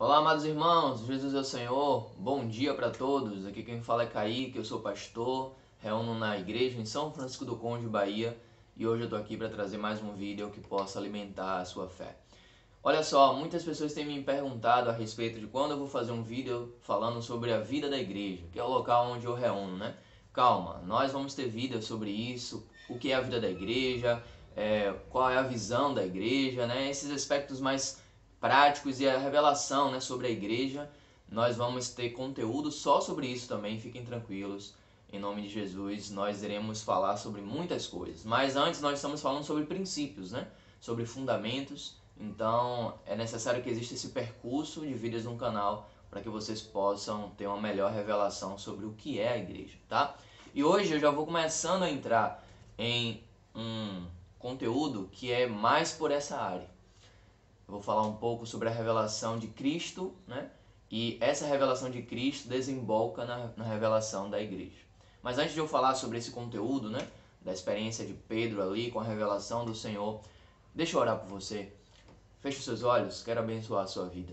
Olá, amados irmãos, Jesus é o Senhor, bom dia para todos. Aqui quem fala é Kaique, eu sou pastor, reúno na igreja em São Francisco do Conde, Bahia, e hoje eu estou aqui para trazer mais um vídeo que possa alimentar a sua fé. Olha só, muitas pessoas têm me perguntado a respeito de quando eu vou fazer um vídeo falando sobre a vida da igreja, que é o local onde eu reúno, né? Calma, nós vamos ter vídeos sobre isso, o que é a vida da igreja, qual é a visão da igreja, né? Esses aspectos mais práticos e a revelação, né, sobre a igreja. Nós vamos ter conteúdo só sobre isso também, fiquem tranquilos. Em nome de Jesus, nós iremos falar sobre muitas coisas. Mas antes nós estamos falando sobre princípios, né? Sobre fundamentos. Então é necessário que exista esse percurso de vídeos no canal para que vocês possam ter uma melhor revelação sobre o que é a igreja, tá? E hoje eu já vou começando a entrar em um conteúdo que é mais por essa área. Eu vou falar um pouco sobre a revelação de Cristo, né? E essa revelação de Cristo desemboca na revelação da igreja. Mas antes de eu falar sobre esse conteúdo, né? Da experiência de Pedro ali com a revelação do Senhor, deixa eu orar por você. Feche os seus olhos, quero abençoar a sua vida.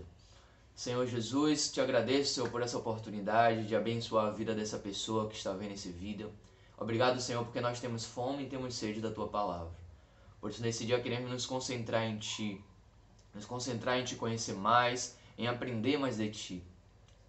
Senhor Jesus, te agradeço, Senhor, por essa oportunidade de abençoar a vida dessa pessoa que está vendo esse vídeo. Obrigado, Senhor, porque nós temos fome e temos sede da Tua Palavra. Por isso, nesse dia, queremos nos concentrar em Ti. Nos concentrar em Te conhecer mais, em aprender mais de Ti.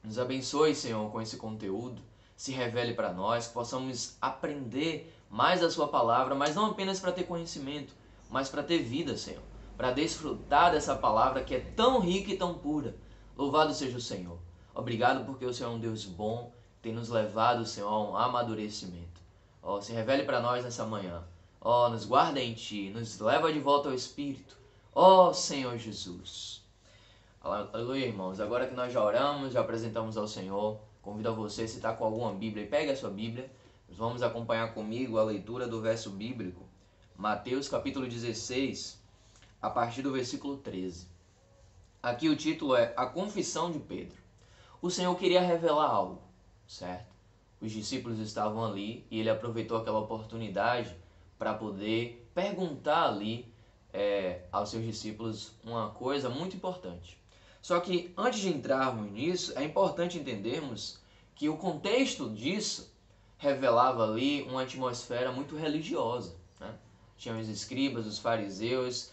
Nos abençoe, Senhor, com esse conteúdo. Se revele para nós, que possamos aprender mais da Sua Palavra, mas não apenas para ter conhecimento, mas para ter vida, Senhor. Para desfrutar dessa palavra que é tão rica e tão pura. Louvado seja o Senhor. Obrigado porque o Senhor é um Deus bom, tem nos levado, Senhor, a um amadurecimento. Ó, se revele para nós nessa manhã. Ó, nos guarda em Ti, nos leva de volta ao Espírito. Ó Senhor Jesus. Aleluia, irmãos. Agora que nós já oramos, já apresentamos ao Senhor, convido a você, se está com alguma Bíblia, pegue a sua Bíblia. Nós vamos acompanhar comigo a leitura do verso bíblico. Mateus capítulo 16, a partir do versículo 13. Aqui o título é A Confissão de Pedro. O Senhor queria revelar algo, certo? Os discípulos estavam ali e ele aproveitou aquela oportunidade para poder perguntar ali aos seus discípulos uma coisa muito importante. Só que antes de entrarmos nisso, é importante entendermos que o contexto disso revelava ali uma atmosfera muito religiosa, né? Tinham os escribas, os fariseus,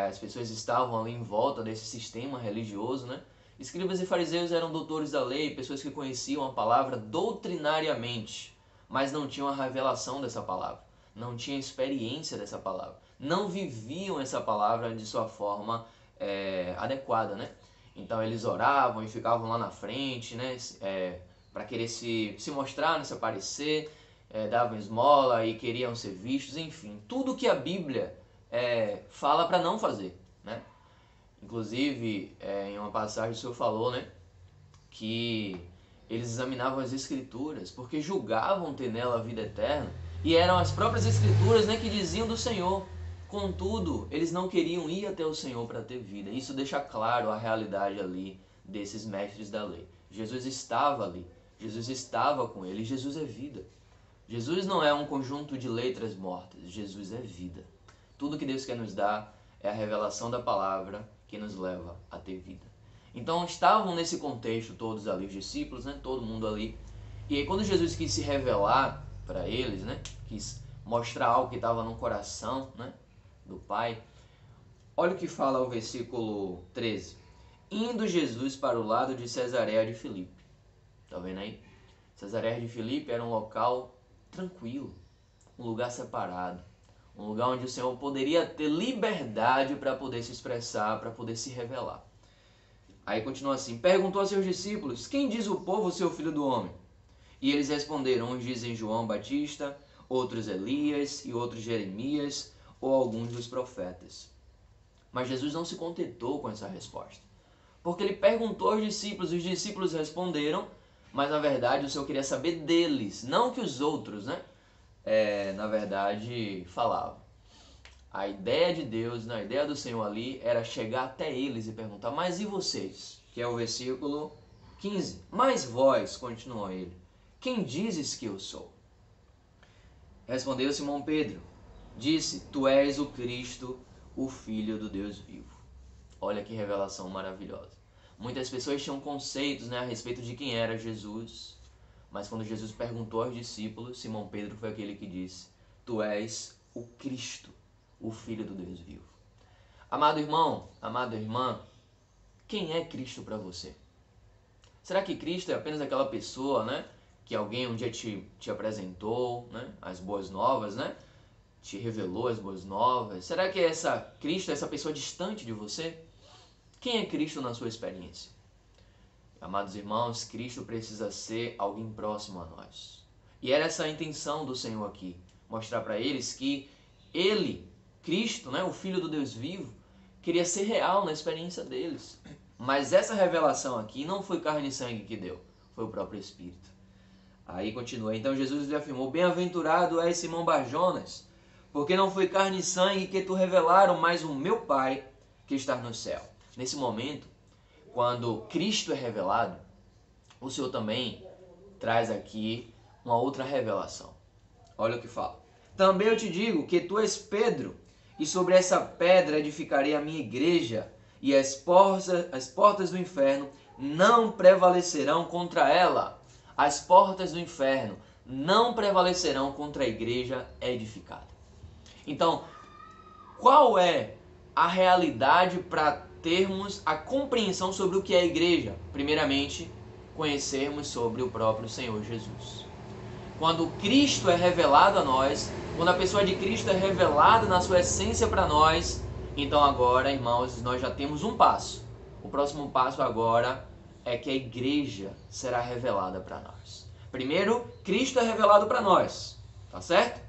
as pessoas estavam ali em volta desse sistema religioso, né? Escribas e fariseus eram doutores da lei, pessoas que conheciam a palavra doutrinariamente, mas não tinham a revelação dessa palavra, não tinham experiência dessa palavra, não viviam essa palavra de sua forma adequada, né? Então eles oravam e ficavam lá na frente, né? Para querer se mostrar, se aparecer, davam esmola e queriam ser vistos, enfim, tudo que a Bíblia fala para não fazer, né? Inclusive, em uma passagem o Senhor falou, né, que eles examinavam as Escrituras porque julgavam ter nela a vida eterna e eram as próprias Escrituras, né, que diziam do Senhor. Contudo, eles não queriam ir até o Senhor para ter vida. Isso deixa claro a realidade ali desses mestres da lei. Jesus estava ali, Jesus estava com eles, Jesus é vida. Jesus não é um conjunto de letras mortas, Jesus é vida. Tudo que Deus quer nos dar é a revelação da palavra que nos leva a ter vida. Então estavam nesse contexto todos ali, os discípulos, né, todo mundo ali. E aí quando Jesus quis se revelar para eles, né, quis mostrar algo que estava no coração, né, do Pai, olha o que fala o versículo 13. Indo Jesus para o lado de Cesareia de Filipe. Tá vendo aí? Cesareia de Filipe era um local tranquilo, um lugar separado, um lugar onde o Senhor poderia ter liberdade para poder se expressar, para poder se revelar. Aí continua assim, perguntou a seus discípulos, quem diz o povo ser o filho do homem? E eles responderam, uns dizem João Batista, outros Elias e outros Jeremias ou alguns dos profetas. Mas Jesus não se contentou com essa resposta, porque ele perguntou aos discípulos, os discípulos responderam, mas na verdade o Senhor queria saber deles, não que os outros, né, na verdade falavam. A ideia de Deus, a ideia do Senhor ali era chegar até eles e perguntar, mas e vocês? Que é o versículo 15. Mas vós, continuou ele, quem dizes que eu sou? Respondeu Simão Pedro, disse, tu és o Cristo, o Filho do Deus vivo. Olha que revelação maravilhosa. Muitas pessoas tinham conceitos, né, a respeito de quem era Jesus. Mas quando Jesus perguntou aos discípulos, Simão Pedro foi aquele que disse: Tu és o Cristo, o Filho do Deus vivo. Amado irmão, amada irmã, quem é Cristo para você? Será que Cristo é apenas aquela pessoa, né, que alguém um dia te apresentou, né, as boas novas, né, te revelou as boas novas? Será que Cristo é essa pessoa distante de você? Quem é Cristo na sua experiência? Amados irmãos, Cristo precisa ser alguém próximo a nós. E era essa a intenção do Senhor aqui, mostrar para eles que Ele, Cristo, né, o Filho do Deus vivo, queria ser real na experiência deles. Mas essa revelação aqui não foi carne e sangue que deu, foi o próprio Espírito. Aí continua, então Jesus lhe afirmou: Bem-aventurado és Simão Barjonas, porque não foi carne e sangue que tu revelaram, mas o meu Pai que está no céu. Nesse momento, quando Cristo é revelado, o Senhor também traz aqui uma outra revelação. Olha o que fala. Também eu te digo que tu és Pedro, e sobre essa pedra edificarei a minha igreja, e as portas do inferno não prevalecerão contra ela. As portas do inferno não prevalecerão contra a igreja edificada. Então, qual é a realidade para termos a compreensão sobre o que é a igreja? Primeiramente, conhecermos sobre o próprio Senhor Jesus. Quando Cristo é revelado a nós, quando a pessoa de Cristo é revelada na sua essência para nós, então agora, irmãos, nós já temos um passo. O próximo passo agora é que a igreja será revelada para nós. Primeiro, Cristo é revelado para nós, tá certo?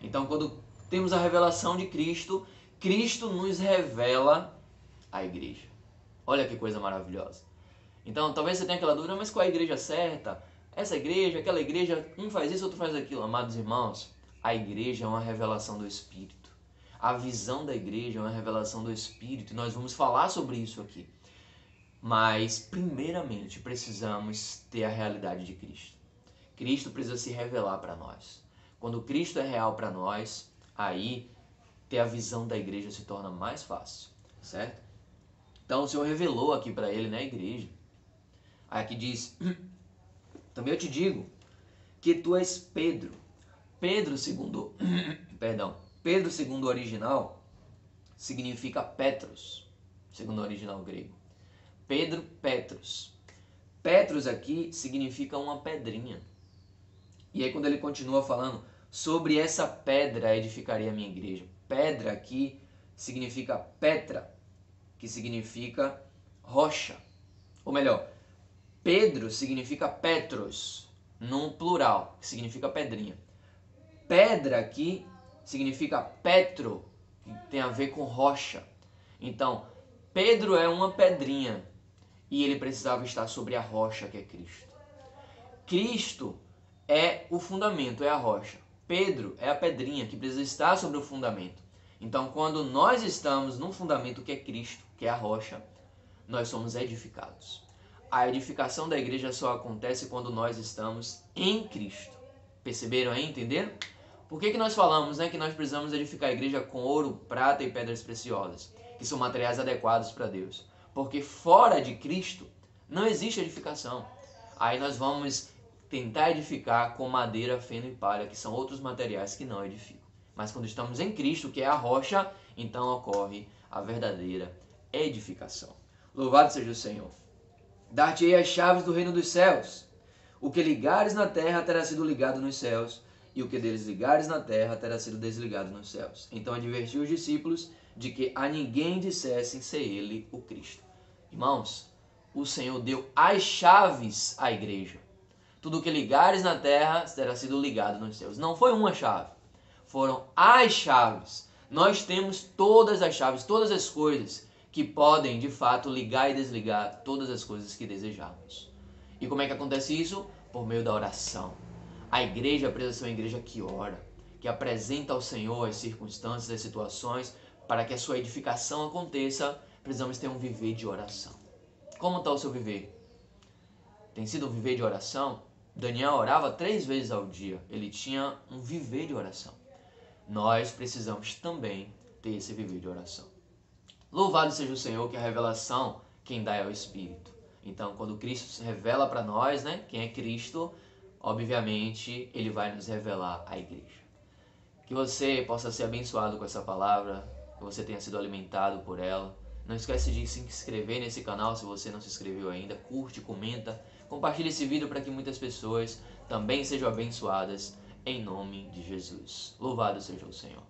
Então, quando temos a revelação de Cristo, Cristo nos revela a igreja. Olha que coisa maravilhosa. Então, talvez você tenha aquela dúvida, mas qual é a igreja certa? Essa igreja, aquela igreja, um faz isso, outro faz aquilo. Amados irmãos, a igreja é uma revelação do Espírito. A visão da igreja é uma revelação do Espírito. E nós vamos falar sobre isso aqui. Mas, primeiramente, precisamos ter a realidade de Cristo. Cristo precisa se revelar para nós. Quando Cristo é real para nós, aí ter a visão da igreja se torna mais fácil, certo? Então o Senhor revelou aqui para ele, na igreja. Aí aqui diz: Também eu te digo que tu és Pedro. Pedro, segundo o original, significa Petros, segundo o original grego. Pedro, Petros. Petros aqui significa uma pedrinha. E aí quando ele continua falando, sobre essa pedra edificarei a minha igreja. Pedra aqui significa Petra, que significa rocha. Ou melhor, Pedro significa Petros, num plural, que significa pedrinha. Pedra aqui significa Petro, que tem a ver com rocha. Então, Pedro é uma pedrinha e ele precisava estar sobre a rocha que é Cristo. Cristo é o fundamento, é a rocha. Pedro é a pedrinha que precisa estar sobre o fundamento. Então, quando nós estamos num fundamento que é Cristo, que é a rocha, nós somos edificados. A edificação da igreja só acontece quando nós estamos em Cristo. Perceberam aí? Entenderam? Por que nós falamos, né, que nós precisamos edificar a igreja com ouro, prata e pedras preciosas, que são materiais adequados para Deus? Porque fora de Cristo não existe edificação. Aí nós vamos tentar edificar com madeira, feno e palha, que são outros materiais que não edificam. Mas quando estamos em Cristo, que é a rocha, então ocorre a verdadeira edificação. Louvado seja o Senhor. Dar-te-ei as chaves do reino dos céus. O que ligares na terra terá sido ligado nos céus, e o que desligares na terra terá sido desligado nos céus. Então advertiu os discípulos de que a ninguém dissessem ser ele o Cristo. Irmãos, o Senhor deu as chaves à igreja. Tudo o que ligares na terra terá sido ligado nos céus. Não foi uma chave, foram as chaves. Nós temos todas as chaves, todas as coisas que podem, de fato, ligar e desligar todas as coisas que desejamos. E como é que acontece isso? Por meio da oração. A igreja precisa ser uma igreja que ora, que apresenta ao Senhor as circunstâncias, as situações, para que a sua edificação aconteça. Precisamos ter um viver de oração. Como está o seu viver? Tem sido um viver de oração? Daniel orava 3 vezes ao dia. Ele tinha um viver de oração. Nós precisamos também ter esse viver de oração. Louvado seja o Senhor, que a revelação quem dá é o Espírito. Então, quando Cristo se revela para nós, né, quem é Cristo, obviamente Ele vai nos revelar a igreja. Que você possa ser abençoado com essa palavra, que você tenha sido alimentado por ela. Não esquece de se inscrever nesse canal se você não se inscreveu ainda. Curte, comenta, compartilhe esse vídeo para que muitas pessoas também sejam abençoadas em nome de Jesus. Louvado seja o Senhor.